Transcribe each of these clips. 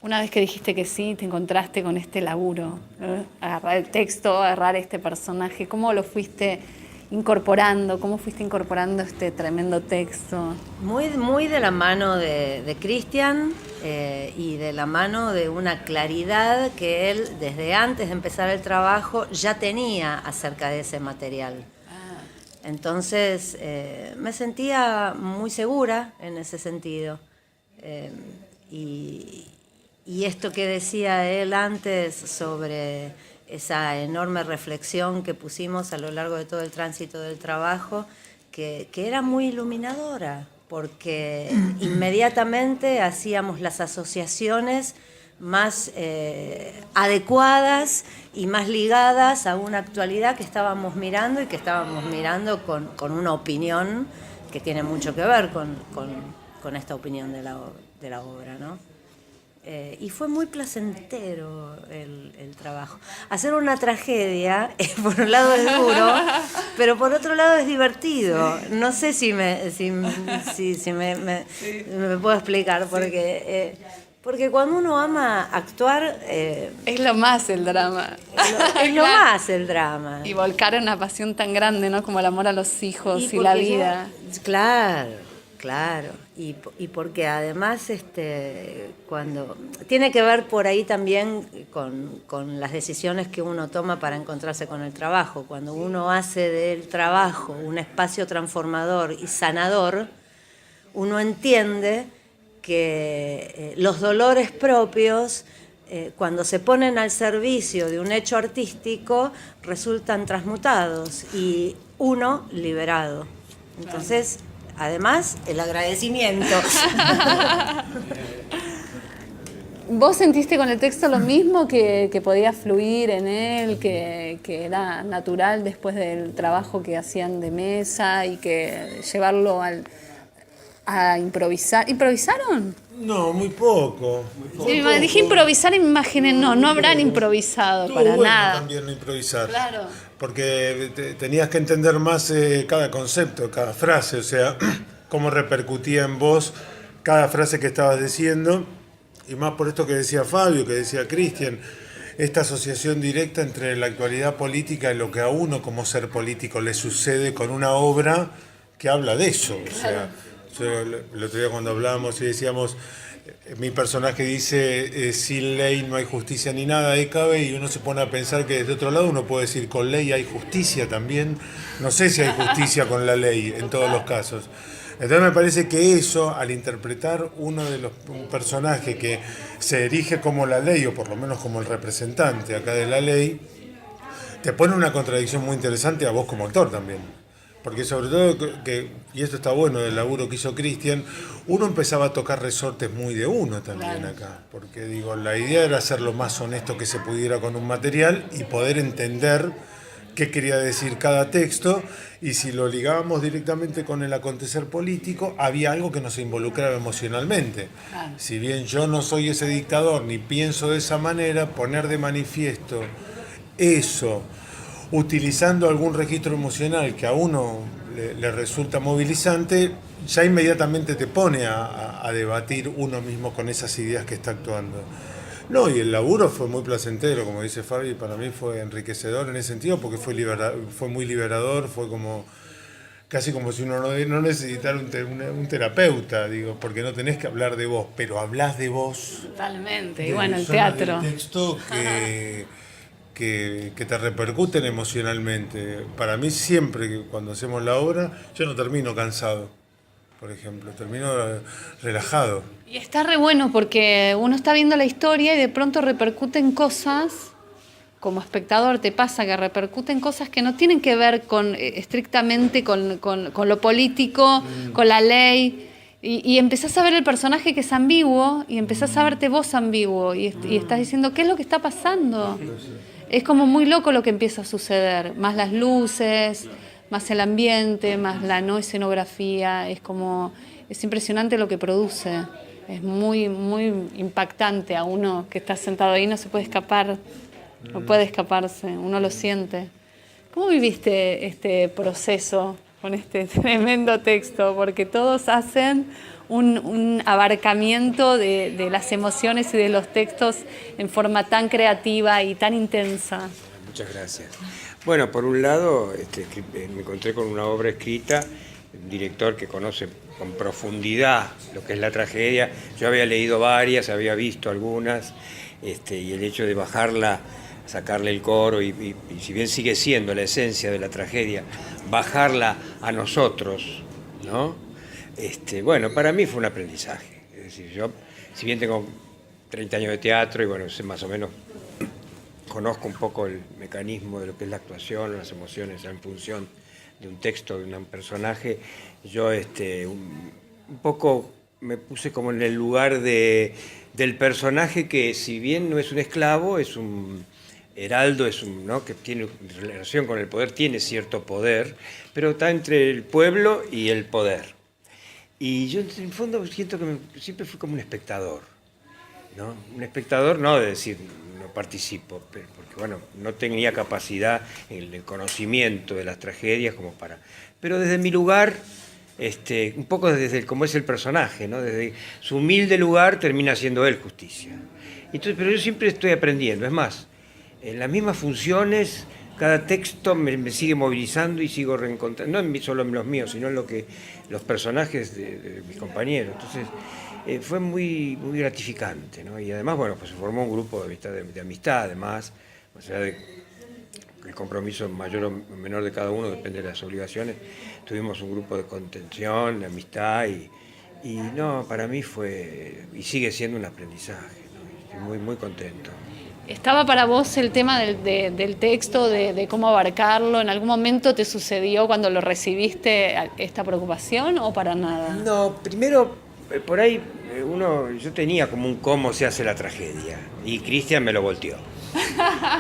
Una vez que dijiste que sí, te encontraste con este laburo, ¿no? Agarrar el texto, agarrar este personaje, ¿cómo lo fuiste incorporando? ¿Cómo fuiste incorporando este tremendo texto? Muy, muy de la mano de Cristian y de la mano de una claridad que él, desde antes de empezar el trabajo, ya tenía acerca de ese material. Entonces me sentía muy segura en ese sentido. Eh, y, y esto que decía él antes sobre esa enorme reflexión que pusimos a lo largo de todo el tránsito del trabajo, que era muy iluminadora, porque inmediatamente hacíamos las asociaciones más adecuadas y más ligadas a una actualidad que estábamos mirando y que estábamos mirando con una opinión que tiene mucho que ver con esta opinión de la obra, ¿no? Y fue muy placentero el trabajo. Hacer una tragedia, por un lado es duro, pero por otro lado es divertido. No sé si me puedo explicar, porque cuando uno ama actuar... Es lo más el drama. Es lo más el drama. Y volcar en una pasión tan grande, ¿no? Como el amor a los hijos y la porque vida. Claro. Y porque además cuando tiene que ver por ahí también con las decisiones que uno toma para encontrarse con el trabajo. Cuando uno hace del trabajo un espacio transformador y sanador, uno entiende que los dolores propios, cuando se ponen al servicio de un hecho artístico, resultan transmutados y uno liberado. Entonces, además, el agradecimiento. ¿Vos sentiste con el texto lo mismo, que podía fluir en él, que era natural después del trabajo que hacían de mesa y que llevarlo a improvisar? ¿Improvisaron? No, muy poco. Sí, dije improvisar y me imaginé, no habrán improvisado Estuvo para bueno nada. también no improvisar. Claro. Porque tenías que entender más cada concepto, cada frase, o sea, cómo repercutía en vos cada frase que estabas diciendo, y más por esto que decía Fabio, que decía Cristian, esta asociación directa entre la actualidad política y lo que a uno como ser político le sucede con una obra que habla de eso. O sea, el otro día cuando hablábamos y decíamos, mi personaje dice, sin ley no hay justicia ni nada, ahí cabe, y uno se pone a pensar que desde otro lado uno puede decir, con ley hay justicia también. No sé si hay justicia con la ley en todos los casos. Entonces me parece que eso, al interpretar un personaje que se erige como la ley, o por lo menos como el representante acá de la ley, te pone una contradicción muy interesante a vos como actor también. Porque sobre todo, y esto está bueno del laburo que hizo Cristian, uno empezaba a tocar resortes muy de uno también acá. Porque digo, la idea era ser lo más honesto que se pudiera con un material y poder entender qué quería decir cada texto, y si lo ligábamos directamente con el acontecer político, había algo que nos involucraba emocionalmente. Claro. Si bien yo no soy ese dictador ni pienso de esa manera, poner de manifiesto eso, utilizando algún registro emocional que a uno le resulta movilizante, ya inmediatamente te pone a debatir uno mismo con esas ideas que está actuando. No, y el laburo fue muy placentero, como dice Fabi, para mí fue enriquecedor en ese sentido, porque fue muy liberador, fue como casi como si uno no necesitara un terapeuta, digo, porque no tenés que hablar de vos, pero hablás de vos. Totalmente, y bueno, el teatro. Del texto que te repercuten emocionalmente. Para mí siempre que cuando hacemos la obra, yo no termino cansado, por ejemplo, termino relajado. Y está re bueno porque uno está viendo la historia y de pronto repercuten cosas, como espectador te pasa que repercuten cosas que no tienen que ver estrictamente con lo político, con la ley, y empezás a ver el personaje que es ambiguo y empezás a verte vos ambiguo y estás diciendo, ¿qué es lo que está pasando? Es como muy loco lo que empieza a suceder, más las luces, más el ambiente, más la no escenografía, es impresionante lo que produce. Es muy, muy impactante a uno que está sentado ahí, no se puede escapar, no puede escaparse, uno lo siente. ¿Cómo viviste este proceso con este tremendo texto? Porque todos hacen un abarcamiento de las emociones y de los textos en forma tan creativa y tan intensa. Muchas gracias. Bueno, por un lado, me encontré con una obra escrita, un director que conoce con profundidad lo que es la tragedia. Yo había leído varias, había visto algunas, y el hecho de bajarla, sacarle el coro, y si bien sigue siendo la esencia de la tragedia, bajarla a nosotros, ¿no? Bueno, para mí fue un aprendizaje. Es decir, yo, si bien tengo 30 años de teatro y bueno, sé más o menos, conozco un poco el mecanismo de lo que es la actuación, las emociones en función de un texto, de un personaje, yo un poco me puse como en el lugar del personaje que, si bien no es un esclavo, es un heraldo, ¿no? Que tiene relación con el poder, tiene cierto poder, pero está entre el pueblo y el poder. Y yo en el fondo siento que siempre fui como un espectador, ¿no? Un espectador, no de decir no participo, porque bueno, no tenía capacidad en el conocimiento de las tragedias como para... Pero desde mi lugar, un poco desde cómo es el personaje, ¿no? Desde su humilde lugar termina siendo él justicia. Entonces, pero yo siempre estoy aprendiendo, es más, en las mismas funciones, cada texto me sigue movilizando y sigo reencontrando, no solo en los míos, sino en lo que los personajes de mis compañeros. Entonces, fue muy, muy gratificante, ¿no? Y además, bueno, pues se formó un grupo de amistad, además, o sea, el compromiso mayor o menor de cada uno depende de las obligaciones. Tuvimos un grupo de contención, de amistad, y no, para mí fue, y sigue siendo un aprendizaje, ¿no? Estoy muy, muy contento. ¿Estaba para vos el tema del texto, de cómo abarcarlo? ¿En algún momento te sucedió cuando lo recibiste esta preocupación o para nada? No, primero, por ahí yo tenía como un cómo se hace la tragedia y Cristian me lo volteó.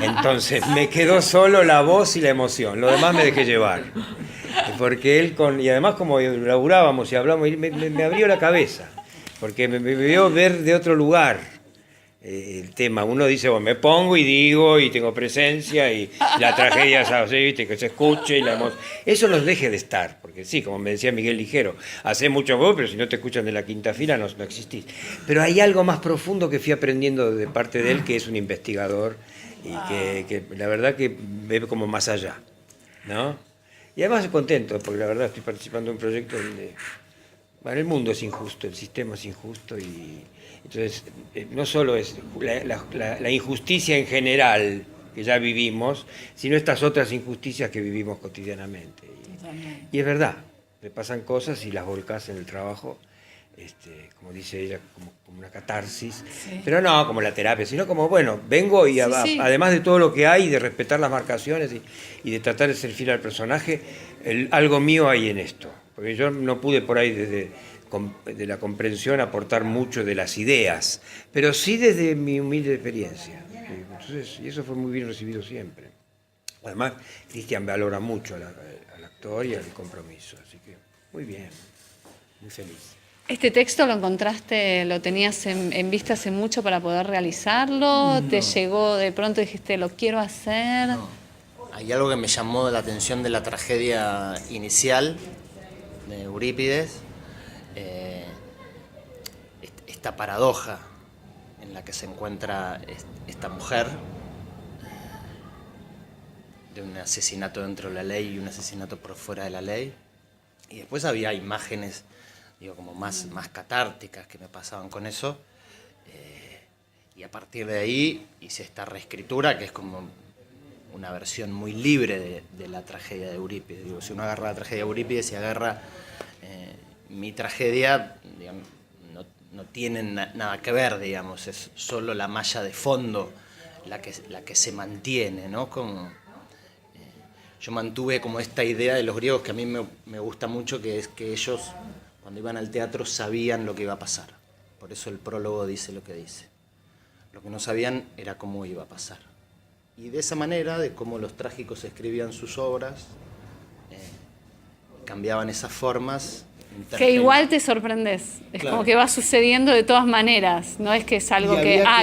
Entonces me quedó solo la voz y la emoción, lo demás me dejé llevar. Porque él, y además como laburábamos y hablamos, me abrió la cabeza, porque me vio ver de otro lugar. El tema, uno dice, bueno, me pongo y digo y tengo presencia y la tragedia es así, ¿viste? Que se escuche y la emoción. Eso nos deje de estar, porque sí, como me decía Miguel Ligero, hace mucho vos, pero si no te escuchan de la quinta fila no existís. Pero hay algo más profundo que fui aprendiendo de parte de él, que es un investigador y que la verdad que ve como más allá, ¿no? Y además estoy contento, porque la verdad estoy participando en un proyecto donde, bueno, el mundo es injusto, el sistema es injusto y... Entonces, no solo es la injusticia en general que ya vivimos, sino estas otras injusticias que vivimos cotidianamente. Y es verdad, me pasan cosas y las volcás en el trabajo, como dice ella, como una catarsis, sí. Pero no como la terapia, sino como, bueno, vengo y sí. Además de todo lo que hay, de respetar las marcaciones y de tratar de ser fiel al personaje, algo mío hay en esto. Porque yo no pude por ahí de la comprensión aportar mucho de las ideas, pero sí desde mi humilde experiencia. Entonces, y eso fue muy bien recibido siempre. Además, Cristian valora mucho al actor y al compromiso, así que muy bien, muy feliz. ¿Este texto lo encontraste, lo tenías en vista hace mucho para poder realizarlo? No. ¿Te llegó de pronto y dijiste, lo quiero hacer? No. Hay algo que me llamó la atención de la tragedia inicial de Eurípides, esta paradoja en la que se encuentra esta mujer de un asesinato dentro de la ley y un asesinato por fuera de la ley. Y después había imágenes, digo, como más catárticas que me pasaban con eso. Y a partir de ahí hice esta reescritura que es como una versión muy libre de la tragedia de Eurípides. Digo, si uno agarra la tragedia de Eurípides y agarra mi tragedia, digamos, no tienen nada que ver, digamos, es solo la malla de fondo la que se mantiene, ¿no? Como, yo mantuve como esta idea de los griegos que a mí me gusta mucho, que es que ellos cuando iban al teatro sabían lo que iba a pasar. Por eso el prólogo dice lo que dice. Lo que no sabían era cómo iba a pasar. Y de esa manera, de cómo los trágicos escribían sus obras, cambiaban esas formas. Que igual te sorprendes, es claro. Como que va sucediendo de todas maneras, no es que es algo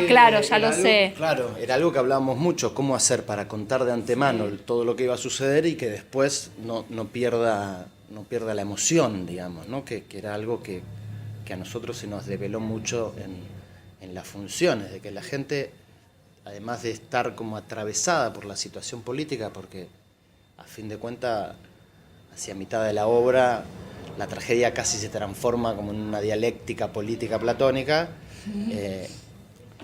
claro, ya lo sé. Claro, era algo que hablábamos mucho, cómo hacer para contar de antemano todo lo que iba a suceder y que después no pierda la emoción, digamos, ¿no? Que era algo que que a nosotros se nos develó mucho en las funciones, de que la gente, además de estar como atravesada por la situación política, porque a fin de cuentas, hacia mitad de la obra, la tragedia casi se transforma como en una dialéctica política platónica,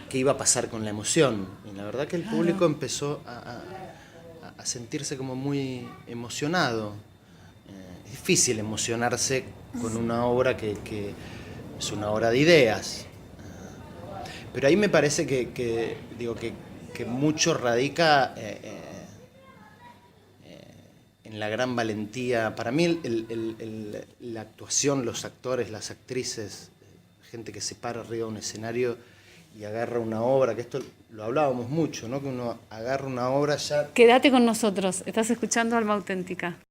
¿qué iba a pasar con la emoción? Y la verdad que el público empezó a sentirse como muy emocionado. Es difícil emocionarse con una obra que es una obra de ideas. Pero ahí me parece que mucho radica en la gran valentía. Para mí la actuación, los actores, las actrices, gente que se para arriba de un escenario y agarra una obra, que esto lo hablábamos mucho, ¿no? Que uno agarra una obra ya... Quédate con nosotros, estás escuchando Alma Auténtica.